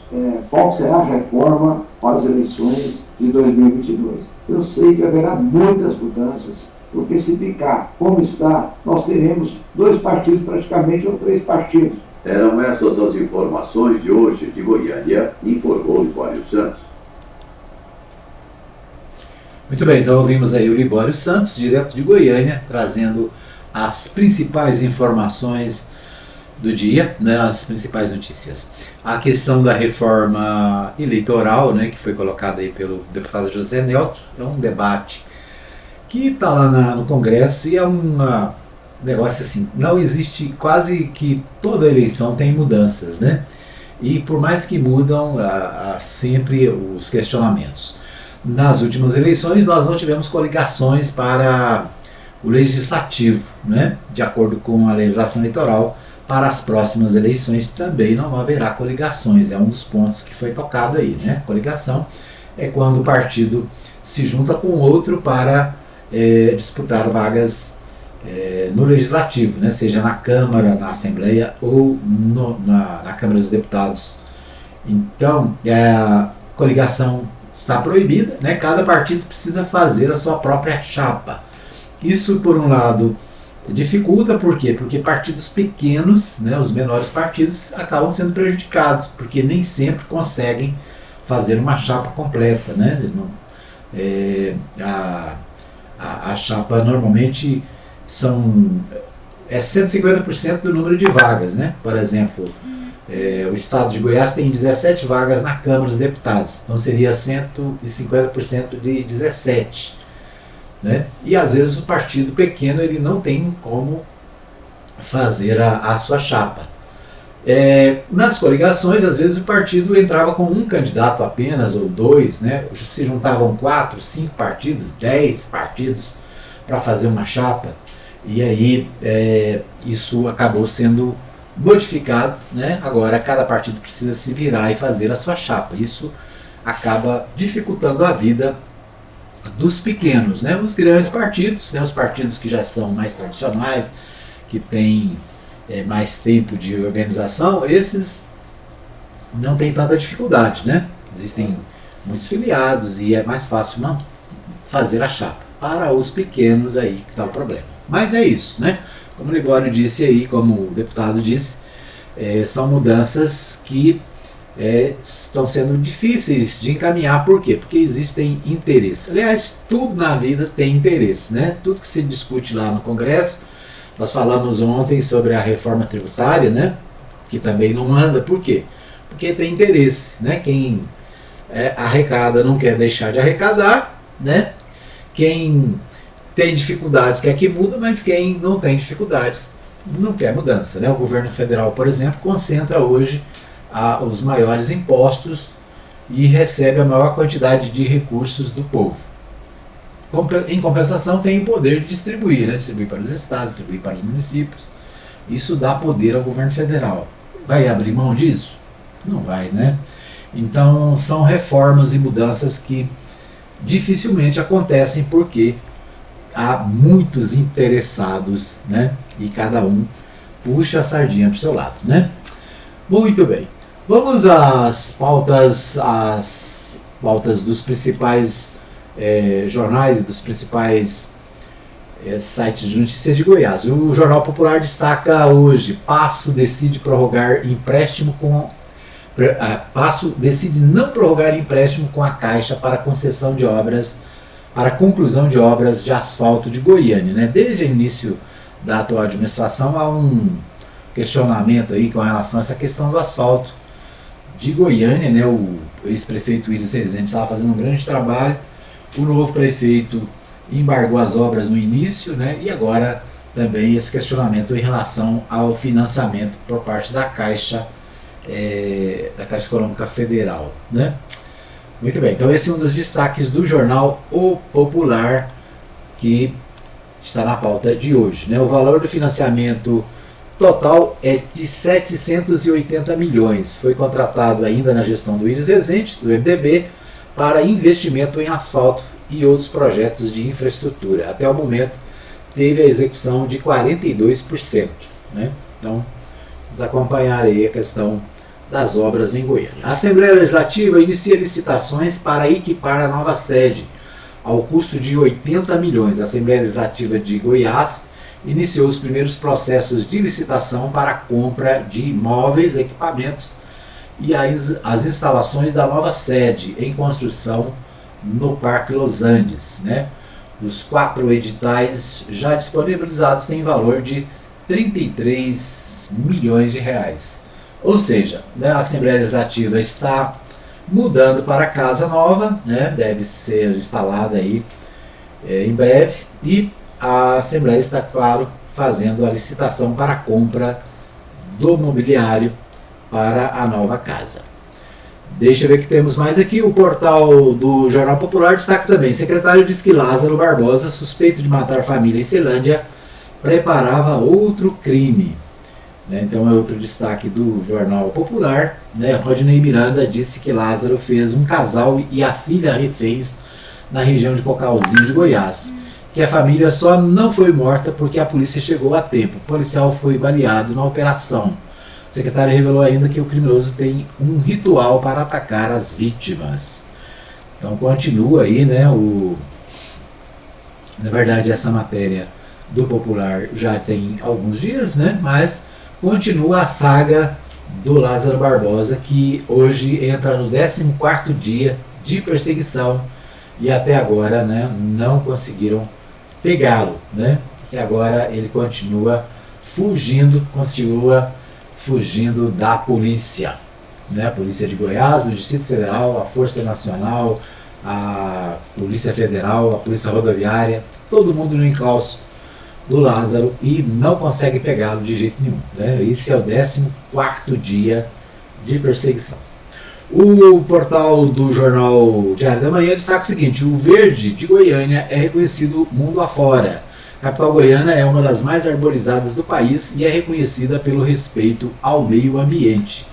qual será a reforma para as eleições de 2022. Eu sei que haverá muitas mudanças, porque se ficar como está, nós teremos 2 partidos praticamente ou 3 partidos. Eram essas as informações de hoje de Goiânia, informou Libório Santos. Muito bem, então ouvimos aí o Libório Santos, direto de Goiânia, trazendo as principais informações do dia, né, as principais notícias. A questão da reforma eleitoral, né, que foi colocada aí pelo deputado José Nelto, é um debate que está lá no Congresso e é um negócio assim, não existe, quase que toda eleição tem mudanças, né? E por mais que mudam, há sempre os questionamentos. Nas últimas eleições nós não tivemos coligações para o legislativo, né? De acordo com a legislação eleitoral, para as próximas eleições também não haverá coligações, é um dos pontos que foi tocado aí, né? Coligação é quando o partido se junta com outro para disputar vagas no Legislativo, né? Seja na Câmara, na Assembleia ou na Câmara dos Deputados. Então, a coligação está proibida, né? Cada partido precisa fazer a sua própria chapa. Isso, por um lado, dificulta, por quê? Porque partidos pequenos, né, os menores partidos, acabam sendo prejudicados, porque nem sempre conseguem fazer uma chapa completa, né? A chapa normalmente é 150% do número de vagas, né? Por exemplo, o estado de Goiás tem 17 vagas na Câmara dos Deputados, então seria 150% de 17, né? E às vezes o partido pequeno ele não tem como fazer a sua chapa. Nas coligações, às vezes o partido entrava com um candidato apenas, ou 2, né? Se juntavam 4, 5 partidos, 10 partidos para fazer uma chapa, e aí isso acabou sendo modificado, né? Agora cada partido precisa se virar e fazer a sua chapa. Isso acaba dificultando a vida dos pequenos, né? Os grandes partidos, né? Os partidos que já são mais tradicionais, que têm mais tempo de organização, esses não tem tanta dificuldade, né? Existem muitos filiados e é mais fácil não fazer a chapa. Para os pequenos aí que está o problema. Mas é isso, né? Como o Libório disse aí, como o deputado disse, são mudanças que estão sendo difíceis de encaminhar. Por quê? Porque existem interesses. Aliás, tudo na vida tem interesse, né? Tudo que se discute lá no Congresso. Nós falamos ontem sobre a reforma tributária, né? Que também não anda. Por quê? Porque tem interesse, né? Quem arrecada não quer deixar de arrecadar, né? Quem tem dificuldades quer que muda, mas quem não tem dificuldades não quer mudança, né? O governo federal, por exemplo, concentra hoje os maiores impostos e recebe a maior quantidade de recursos do povo. em compensação, tem o poder de distribuir, né? Distribuir para os estados, distribuir para os municípios. Isso dá poder ao governo federal. Vai abrir mão disso? Não vai, né? Então, são reformas e mudanças que dificilmente acontecem porque há muitos interessados, né? E cada um puxa a sardinha para o seu lado, né? Muito bem. Vamos às pautas dos principais jornais e dos principais sites de notícias de Goiás. O Jornal Popular destaca hoje: Passo decide não prorrogar empréstimo com a Caixa para conclusão de obras de asfalto de Goiânia, né? Desde o início da atual administração há um questionamento aí com relação a essa questão do asfalto de Goiânia, né? O ex-prefeito Iris Rezende estava fazendo um grande trabalho, o novo prefeito embargou as obras no início, né? E agora também esse questionamento em relação ao financiamento por parte da Caixa Econômica Federal, né? Muito bem, então esse é um dos destaques do jornal O Popular que está na pauta de hoje, né? O valor do financiamento total é de 780 milhões. Foi contratado ainda na gestão do Iris Rezende, do MDB, para investimento em asfalto e outros projetos de infraestrutura. Até o momento, teve a execução de 42%. Né? Então, vamos acompanhar aí a questão das obras em Goiânia. A Assembleia Legislativa inicia licitações para equipar a nova sede, ao custo de 80 milhões. A Assembleia Legislativa de Goiás iniciou os primeiros processos de licitação para a compra de imóveis, equipamentos e as instalações da nova sede em construção no Parque Los Andes, né? Os 4 editais já disponibilizados têm valor de 33 milhões de reais. Ou seja, né, a Assembleia Legislativa está mudando para casa nova, né? Deve ser instalada aí em breve, e a Assembleia está, claro, fazendo a licitação para a compra do mobiliário para a nova casa. Deixa eu ver o que temos mais aqui. O portal do Jornal Popular destaca também: secretário diz que Lázaro Barbosa, suspeito de matar família em Ceilândia, preparava outro crime. Então é outro destaque do Jornal Popular. Rodinei Miranda disse que Lázaro fez um casal e a filha reféns na região de Cocalzinho de Goiás, que a família só não foi morta porque a polícia chegou a tempo. O policial foi baleado na operação. O secretário revelou ainda que o criminoso tem um ritual para atacar as vítimas. Então continua aí, né? Na verdade, essa matéria do Popular já tem alguns dias, né? Mas continua a saga do Lázaro Barbosa, que hoje entra no 14º dia de perseguição e até agora, né, não conseguiram pegá-lo, né? E agora ele continua fugindo da polícia, né? A Polícia de Goiás, o Distrito Federal, a Força Nacional, a Polícia Federal, a Polícia Rodoviária, todo mundo no encalço do Lázaro e não consegue pegá-lo de jeito nenhum, né? Esse é o 14º dia de perseguição. O portal do Jornal Diário da Manhã destaca o seguinte: o verde de Goiânia é reconhecido mundo afora. A capital goiana é uma das mais arborizadas do país e é reconhecida pelo respeito ao meio ambiente.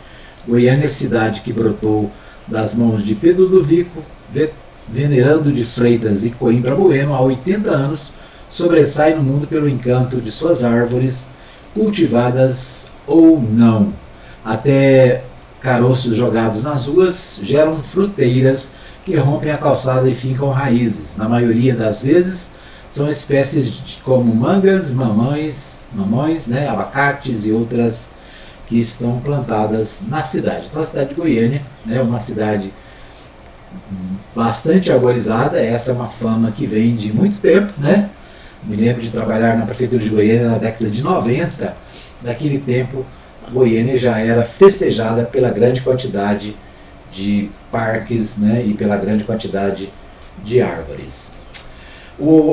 Goiânia é cidade que brotou das mãos de Pedro Ludovico, Venerando de Freitas e Coimbra Bueno há 80 anos, sobressai no mundo pelo encanto de suas árvores, cultivadas ou não. Até caroços jogados nas ruas geram fruteiras que rompem a calçada e fincam raízes. Na maioria das vezes, são espécies como mangas, mamões, né, abacates e outras que estão plantadas na cidade. Então a cidade de Goiânia é uma cidade bastante arborizada. Essa é uma fama que vem de muito tempo, né? Me lembro de trabalhar na prefeitura de Goiânia na década de 90. Naquele tempo, a Goiânia já era festejada pela grande quantidade de parques, né, e pela grande quantidade de árvores.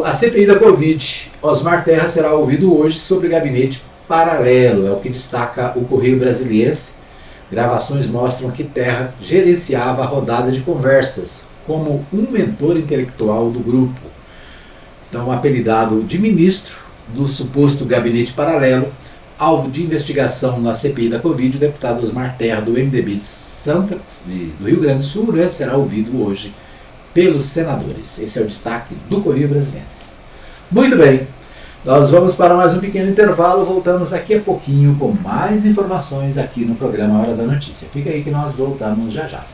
A CPI da Covid, Osmar Terra será ouvido hoje sobre gabinete paralelo, é o que destaca o Correio Brasiliense. Gravações mostram que Terra gerenciava a rodada de conversas como um mentor intelectual do grupo. então apelidado de ministro do suposto gabinete paralelo, alvo de investigação na CPI da Covid, o deputado Osmar Terra, do MDB do Rio Grande do Sul, né, será ouvido hoje pelos senadores. Esse é o destaque do Correio Brasiliense. Muito bem, nós vamos para mais um pequeno intervalo, voltamos daqui a pouquinho com mais informações aqui no programa Hora da Notícia. Fica aí que nós voltamos já já.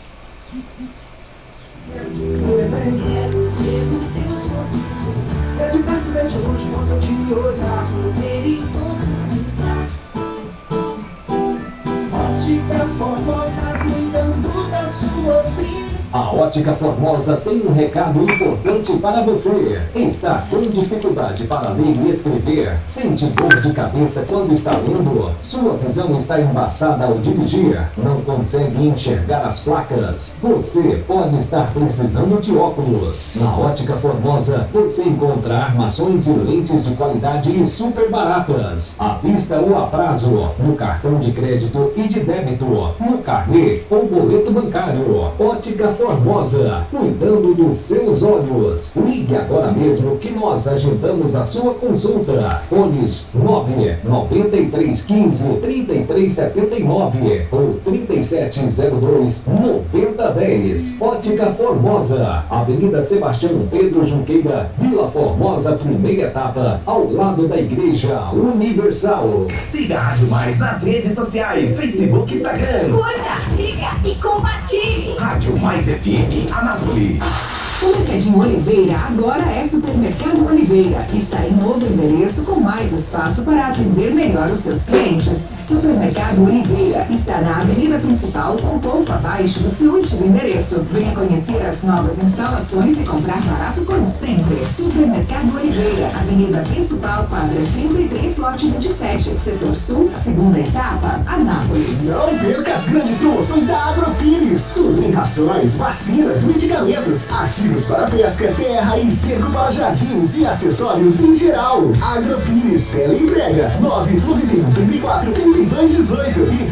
Quero te ver bem, quero ver o teu sorriso. É de perto, é de longe, quando eu te olhar, vou ver em todo lugar. Ótica Formosa, cuidando das suas vidas. A Ótica Formosa tem um recado importante para você. Está com dificuldade para ler e escrever? Sente dor de cabeça quando está lendo? Sua visão está embaçada ao dirigir? Não consegue enxergar as placas? Você pode estar precisando de óculos. Na Ótica Formosa, você encontra armações e lentes de qualidade e super baratas. À vista ou a prazo, no cartão de crédito e de débito, no carnê ou boleto bancário. Ótica Formosa, cuidando dos seus olhos. Ligue agora mesmo que nós agendamos a sua consulta. Fones 99315-3379 ou 3702-9010. Ótica Formosa, Avenida Sebastião Pedro Junqueira, Vila Formosa, primeira etapa, ao lado da Igreja Universal. Siga a Rádio Mais nas redes sociais, Facebook, Instagram. Curta, siga e compartilhe. Rádio Mais FM Anápolis. O Mercadinho Oliveira agora é Supermercado Oliveira. Está em novo endereço com mais espaço para atender melhor os seus clientes. Supermercado Oliveira está na avenida principal, um pouco abaixo do seu antigo endereço. Venha conhecer as novas instalações e comprar barato como sempre. Supermercado Oliveira, avenida principal, quadra 33, lote 27, setor sul, segunda etapa, Anápolis. Não perca as grandes promoções da Agropires. Tudo em rações, vacinas, medicamentos, ativos para pesca, terra e esterco para jardins e acessórios em geral. Agropires, teleentrega 99134-3218 e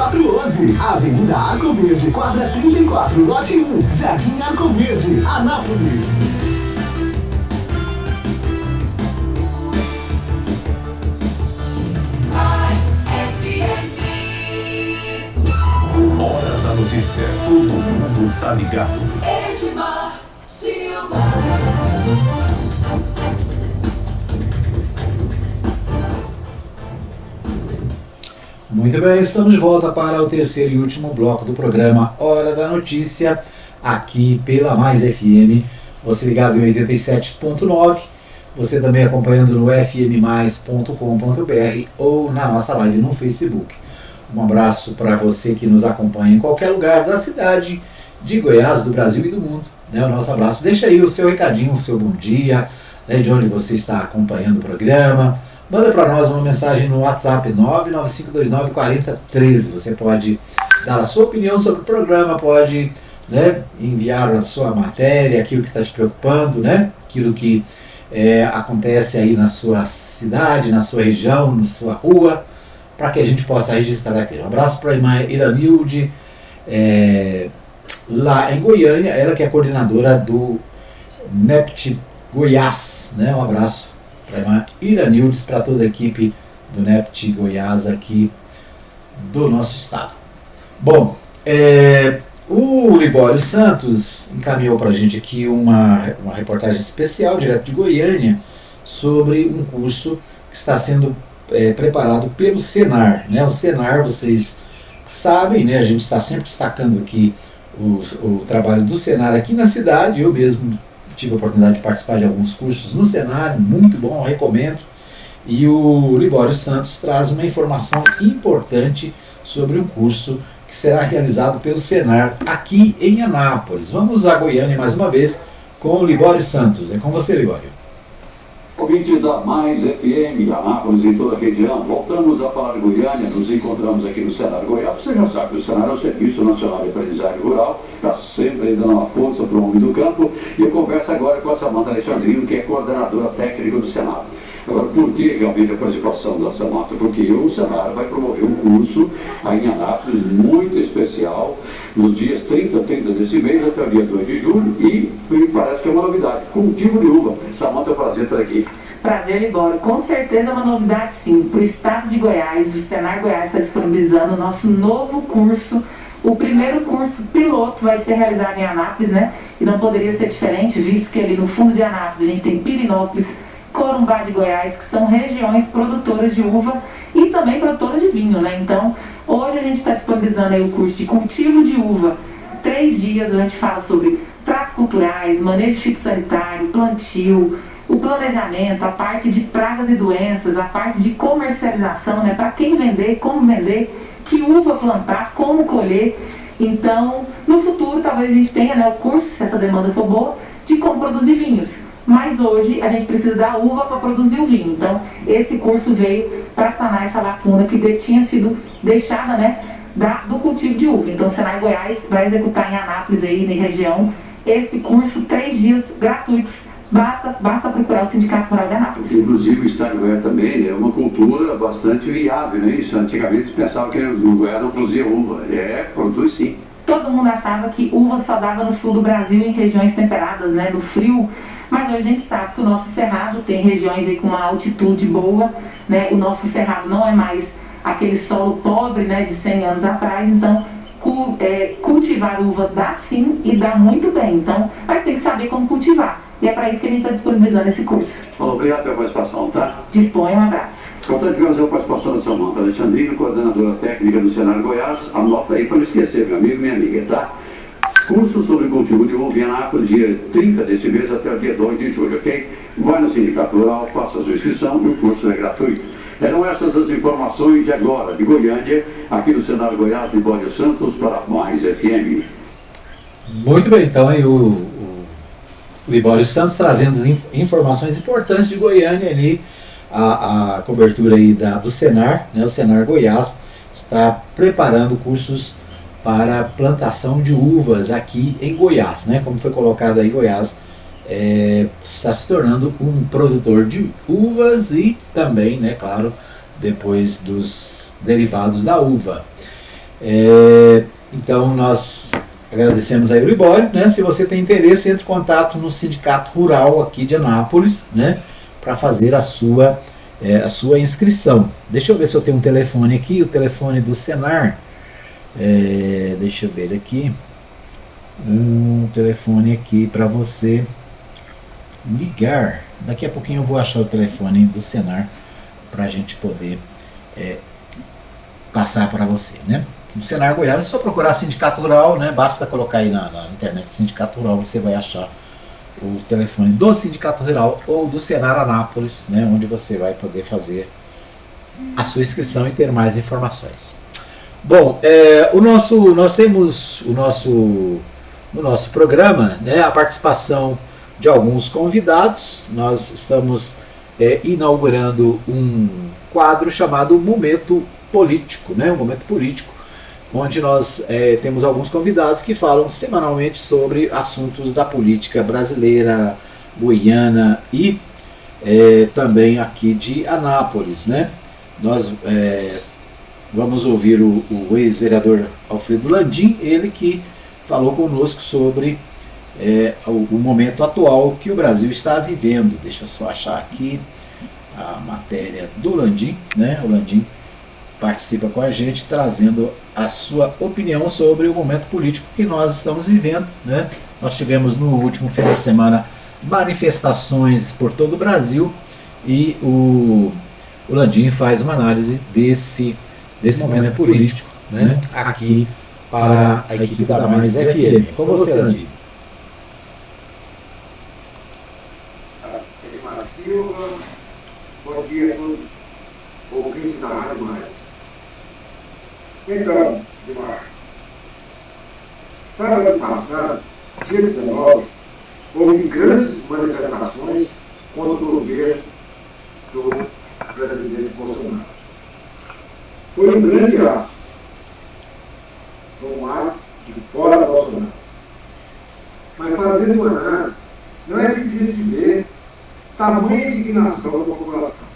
3314-3411. Avenida Arco Verde, quadra 34, lote 1, Jardim Arco Verde, Anápolis. Hora da Notícia. Todo mundo tá ligado. Edmar Silva. Muito bem, estamos de volta para o terceiro e último bloco do programa Hora da Notícia, aqui pela Mais FM. Você ligado em 87.9, você também acompanhando no fmmais.com.br ou na nossa live no Facebook. Um abraço para você que nos acompanha em qualquer lugar da cidade de Goiás, do Brasil e do mundo. Né? O nosso abraço. Deixa aí o seu recadinho, o seu bom dia, né, de onde você está acompanhando o programa. Manda para nós uma mensagem no WhatsApp 995294013. Você pode dar a sua opinião sobre o programa, pode, né, enviar a sua matéria, aquilo que está te preocupando, né, aquilo que acontece aí na sua cidade, na sua região, na sua rua, para que a gente possa registrar aqui. Um abraço para a irmã Iranilde, lá em Goiânia, ela que é coordenadora do NEPT Goiás, né? Um abraço para a irmã Iranildes, para toda a equipe do NEPT Goiás aqui do nosso estado. Bom, o Libório Santos encaminhou para a gente aqui uma reportagem especial, direto de Goiânia, sobre um curso que está sendo preparado pelo Senar, né? O Senar, vocês sabem, né? A gente está sempre destacando aqui o trabalho do Senar aqui na cidade. Eu mesmo tive a oportunidade de participar de alguns cursos no Senar, muito bom, recomendo. E o Libório Santos traz uma informação importante sobre um curso que será realizado pelo Senar aqui em Anápolis. Vamos a Goiânia mais uma vez com o Libório Santos. É com você, Libório. Ouvinte da Mais FM, Anápolis e toda a região, voltamos a falar de Goiânia, nos encontramos aqui no Senar Goiás. Você já sabe que o Senar é o Serviço Nacional de Aprendizagem Rural, está sempre dando uma força para o homem do campo, e eu converso agora com a Samanta Alexandrino, que é coordenadora técnica do Senar. Agora, por que realmente a participação da Samanta? Porque o Senar vai promover um curso aí em Anápolis muito especial, nos dias 30 desse mês até o dia 2 de julho, e me parece que é uma novidade, cultivo de uva. Samanta, é um prazer estar aqui. Prazer, Libório. Com certeza é uma novidade, sim. Para o estado de Goiás, o Senar Goiás está disponibilizando o nosso novo curso. O primeiro curso piloto vai ser realizado em Anápolis, né? E não poderia ser diferente, visto que ali no fundo de Anápolis a gente tem Pirinópolis, Corumbá de Goiás, que são regiões produtoras de uva e também produtoras de vinho, né? Então, hoje a gente está disponibilizando aí o curso de cultivo de uva. 3 dias a gente fala sobre tratos culturais, manejo fitossanitário, plantio, o planejamento, a parte de pragas e doenças, a parte de comercialização, né? Para quem vender, como vender, que uva plantar, como colher. Então, no futuro, talvez a gente tenha, né, o curso, se essa demanda for boa, de como produzir vinhos. Mas hoje a gente precisa da uva para produzir o vinho. Então, esse curso veio para sanar essa lacuna que tinha sido deixada, né, do cultivo de uva. Então, o Senar Goiás vai executar em Anápolis, aí na região, esse curso 3 dias gratuitos. Basta procurar o Sindicato Rural de Anápolis. Inclusive o estado de Goiás também é uma cultura bastante viável, né? Isso antigamente pensava que o Goiás não produzia uva. Produz sim. Todo mundo achava que uva só dava no sul do Brasil, em regiões temperadas, né, no frio. Mas hoje a gente sabe que o nosso cerrado tem regiões aí com uma altitude boa, né? O nosso cerrado não é mais aquele solo pobre, né, de 100 anos atrás. Então, cultivar uva dá sim e dá muito bem. Então, mas tem que saber como cultivar. E é para isso que a gente está disponibilizando esse curso. Obrigado pela participação, tá? Disponha, um abraço. Portanto, tivemos a participação da Samanta Alexandrino, coordenadora técnica do Senar Goiás. Anota aí para não esquecer, meu amigo e minha amiga, tá? Curso sobre cultivo de uva em Anápolis, dia 30 desse mês até o dia 2 de julho, ok? Vai no Sindicato Rural, faça a sua inscrição e o curso é gratuito. Eram essas as informações de agora, de Goiânia, aqui do Senar Goiás, de Libório Santos, para Mais FM. Muito bem, então aí o Libório Santos trazendo informações importantes de Goiânia ali, a cobertura aí do Senar, né? O Senar Goiás está preparando cursos para plantação de uvas aqui em Goiás, né? Como foi colocado aí, Goiás está se tornando um produtor de uvas e também, né, claro, depois dos derivados da uva. Então nós agradecemos aí o Libório, né? Se você tem interesse, entre em contato no Sindicato Rural aqui de Anápolis, né, para fazer a sua inscrição. Deixa eu ver se eu tenho um telefone aqui, o telefone do Senar. Deixa eu ver aqui. Um telefone aqui para você ligar. Daqui a pouquinho eu vou achar o telefone do Senar para a gente poder passar para você, né? No Senar Goiás é só procurar Sindicato Rural, né? Basta colocar aí na internet Sindicato Rural, você vai achar o telefone do Sindicato Rural ou do Senar Anápolis, né? Onde você vai poder fazer a sua inscrição e ter mais informações. Bom, nós temos no nosso programa, né, a participação de alguns convidados. Nós estamos inaugurando um quadro chamado Momento Político, né? Um momento político, onde nós temos alguns convidados que falam semanalmente sobre assuntos da política brasileira, goiana e também aqui de Anápolis, né? Nós vamos ouvir o ex-vereador Alfredo Landim, ele que falou conosco sobre o momento atual que o Brasil está vivendo. Deixa eu só achar aqui a matéria do Landim, né? O Landim participa com a gente, trazendo a sua opinião sobre o momento político que nós estamos vivendo, né? Nós tivemos no último final de semana manifestações por todo o Brasil e o Landim faz uma análise desse momento político, né? Aqui para a equipe da Mais FM. Com você, Landim. Bom dia a todos, ouvintes da Rádio Mais. Então, Dimar, sábado passado, dia 19, houve grandes manifestações contra o governo do presidente Bolsonaro. Foi um grande ato. Foi um ato de fora do Bolsonaro. Mas fazendo uma análise, não é difícil de ver tamanha indignação da população.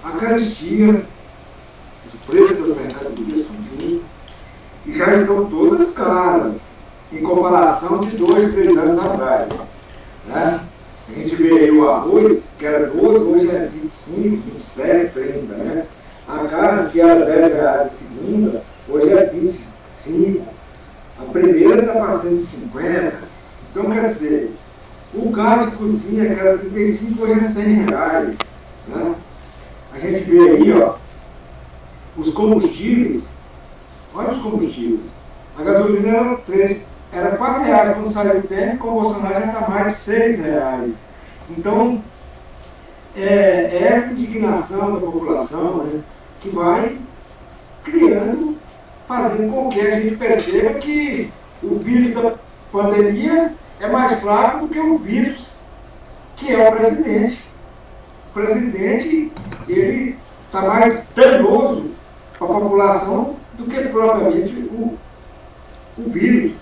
A carestia, os preços das mercadorias subindo, e já estão todas caras, em comparação de 2, 3 anos atrás. Né? A gente vê aí o arroz, que era 12, hoje é 25, 27, 30. Né? A carne, que era R$10 de segunda, hoje é 25. A primeira está passando de 50. Então, quer dizer, o gás de cozinha, que era 35, hoje é R$100. Né? A gente vê aí, ó, os combustíveis. Olha os combustíveis. A gasolina era R$4 quando saiu o tempo, com o Bolsonaro já está mais de R$6. Então, é essa indignação da população, né, que vai criando, fazendo com que a gente perceba que o vírus da pandemia é mais fraco do que o vírus que é o presidente. O presidente, ele está mais danoso para a população do que propriamente o vírus,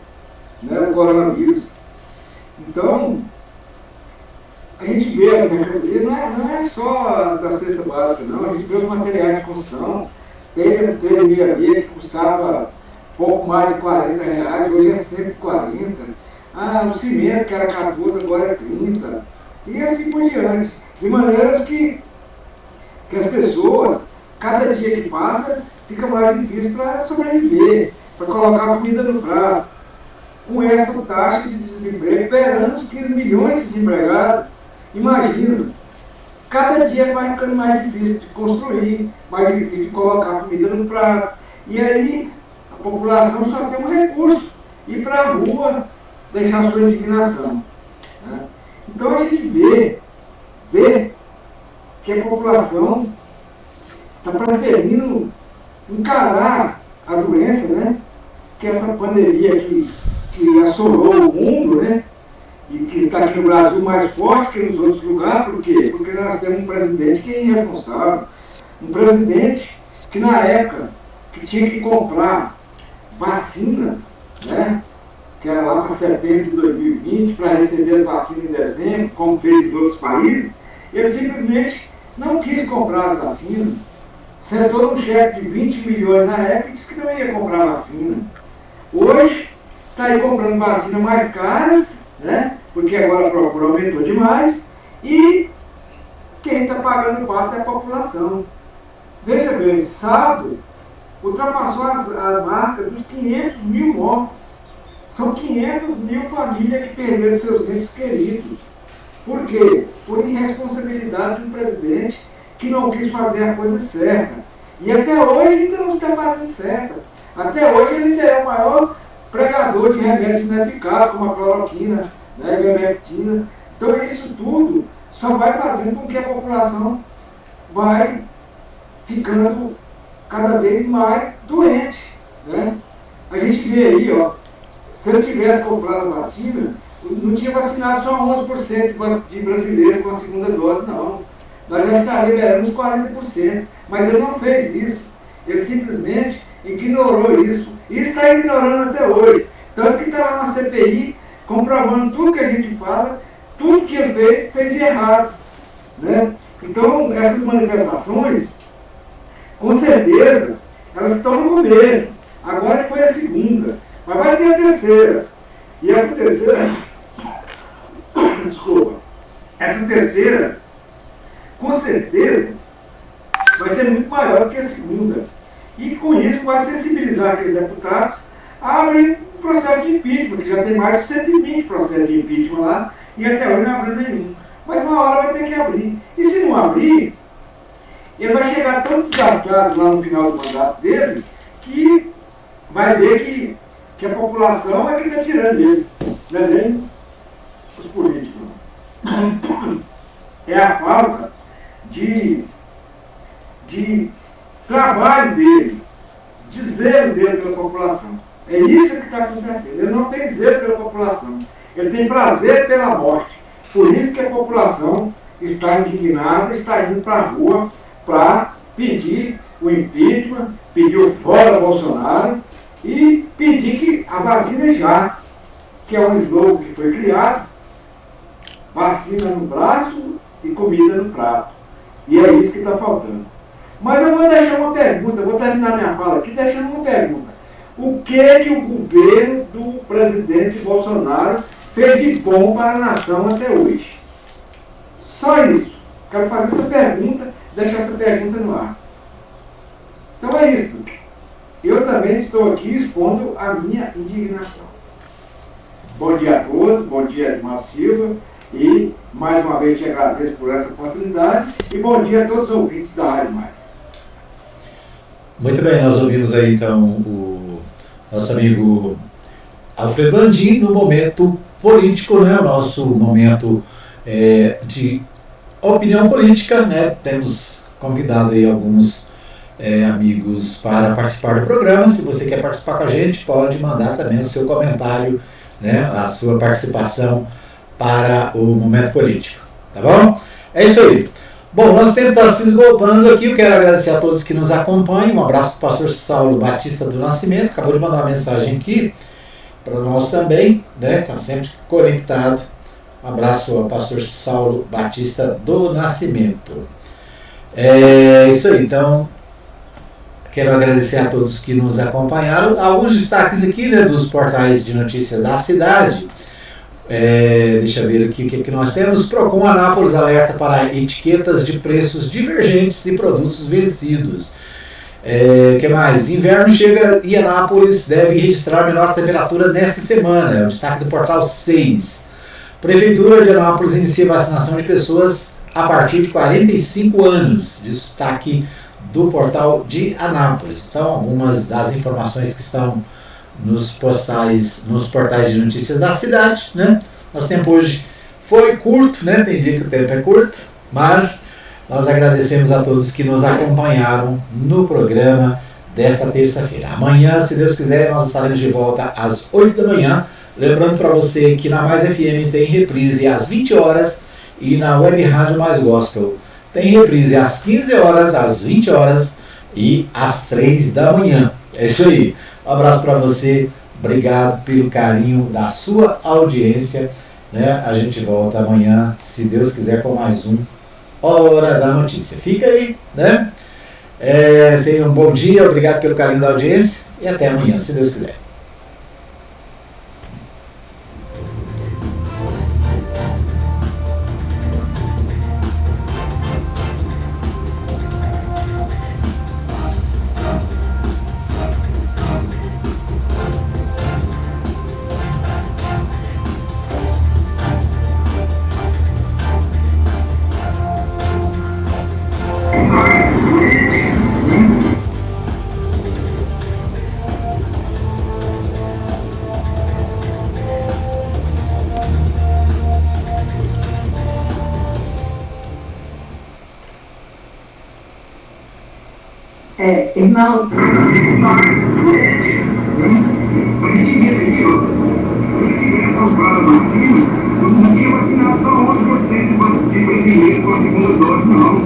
né, o coronavírus. Então, a gente vê as mercadorias, não é só da cesta básica, não, a gente vê os materiais de construção. Tem meia que custava pouco mais de R$40, hoje é 140. O cimento, que era 14, agora é 30. E assim por diante. De maneiras que as pessoas, cada dia que passa, fica mais difícil para sobreviver, para colocar comida no prato. Com essa taxa de desemprego, perante os 15 milhões de desempregados, imagina, cada dia vai ficando mais difícil de construir, mais difícil de colocar comida no prato. E aí a população só tem um recurso, ir para a rua, deixar sua indignação. Né? Então a gente vê que a população está preferindo encarar a doença, né? Que essa pandemia que assolou o mundo, né? E que está aqui no Brasil mais forte que nos outros lugares. Por quê? Porque nós temos um presidente que é irresponsável. Um presidente que na época que tinha que comprar vacinas, né? Que era lá para setembro de 2020, para receber as vacinas em dezembro, como fez os outros países, ele simplesmente não quis comprar as vacinas. Sentou um cheque de 20 milhões na época e disse que não ia comprar vacina. Hoje, está aí comprando vacinas mais caras, né? Porque agora a procura aumentou demais, e quem está pagando o pato é a população. Veja bem, sábado ultrapassou a marca dos 500 mil mortos. São 500 mil famílias que perderam seus entes queridos. Por quê? Por irresponsabilidade de um presidente que não quis fazer a coisa certa. E até hoje ainda não está fazendo certa. Até hoje ele ainda é o maior pregador de remédios ineficazes, como a cloroquina, né, a ivermectina. Então isso tudo só vai fazendo com que a população vai ficando cada vez mais doente. Né? A gente vê aí, ó, se eu tivesse comprado a vacina, não tinha vacinado só 11% de brasileiros com a segunda dose, não. Nós já estaríamos liberando uns 40%. Mas ele não fez isso. Ele simplesmente ignorou isso. E está ignorando até hoje. Tanto que está lá na CPI, comprovando tudo que a gente fala, tudo que ele fez de errado. Né? Então, essas manifestações, com certeza, elas estão no começo. Agora foi a segunda. Mas vai ter a terceira. E essa terceira... Desculpa. Essa terceira, com certeza, vai ser muito maior do que a segunda. E com isso vai sensibilizar aqueles deputados a abrir um processo de impeachment, que já tem mais de 120 processos de impeachment lá, e até hoje não abriu nenhum. Mas uma hora vai ter que abrir. E se não abrir, ele vai chegar tão desgastado lá no final do mandato dele, que vai ver que a população é que está tirando ele, não é nem os políticos. É a falta de trabalho dele, de zelo dele pela população. É isso que está acontecendo. Ele não tem zelo pela população. Ele tem prazer pela morte. Por isso que a população está indignada, está indo para a rua para pedir o impeachment, pedir o fora Bolsonaro e pedir que a vacina já, que é um slogan que foi criado vacina no braço e comida no prato. E é isso que está faltando. Mas eu vou deixar uma pergunta, vou terminar minha fala aqui deixando uma pergunta. O que o governo do presidente Bolsonaro fez de bom para a nação até hoje? Só isso. Quero fazer essa pergunta, deixar essa pergunta no ar. Então é isso. Eu também estou aqui expondo a minha indignação. Bom dia a todos, bom dia Edmar Silva, e mais uma vez te agradeço por essa oportunidade, e bom dia a todos os ouvintes da Rádio Mais. Muito bem, nós ouvimos aí então o nosso amigo Alfredo Landim no momento político, né? O nosso momento de opinião política, né? Temos convidado aí alguns amigos para participar do programa. Se você quer participar com a gente, pode mandar também o seu comentário, né? A sua participação para o momento político, tá bom? É isso aí. Bom, nosso tempo está se esgotando aqui. Eu quero agradecer a todos que nos acompanham. Um abraço para o pastor Saulo Batista do Nascimento, acabou de mandar uma mensagem aqui para nós também, né? Está sempre conectado. Um abraço ao pastor Saulo Batista do Nascimento. É isso aí, então quero agradecer a todos que nos acompanharam. Alguns destaques aqui, né, dos portais de notícias da cidade. Deixa eu ver aqui o que nós temos. Procon Anápolis alerta para etiquetas de preços divergentes e produtos vencidos. O que mais? Inverno chega e Anápolis deve registrar menor temperatura nesta semana. É o destaque do portal 6. Prefeitura de Anápolis inicia vacinação de pessoas a partir de 45 anos. Destaque do portal de Anápolis. Então, algumas das informações que estão nos portais de notícias da cidade, né? Nosso tempo hoje foi curto, né? Tem dia que o tempo é curto, mas nós agradecemos a todos que nos acompanharam no programa desta terça-feira. Amanhã, se Deus quiser, nós estaremos de volta às 8 da manhã. Lembrando para você que na Mais FM tem reprise às 20 horas e na Web Rádio Mais Gospel tem reprise às 15 horas, às 20 horas e às 3 da manhã. É isso aí. Um abraço para você, obrigado pelo carinho da sua audiência, né? A gente volta amanhã, se Deus quiser, com mais um Hora da Notícia. Fica aí, né? Tenha um bom dia, obrigado pelo carinho da audiência e até amanhã, se Deus quiser. Irmãos, a gente vê aí, ó, se tivesse salvado a vacina, não tinha vacinado só 11% de brasileiro com a segunda dose, não.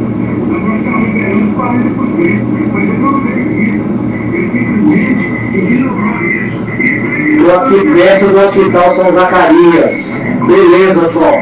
Nós estamos liberando os 40%, mas eu não fiz isso. Eles simplesmente ignoraram isso. Estou aqui perto do Hospital São Zacarias. Beleza, pessoal.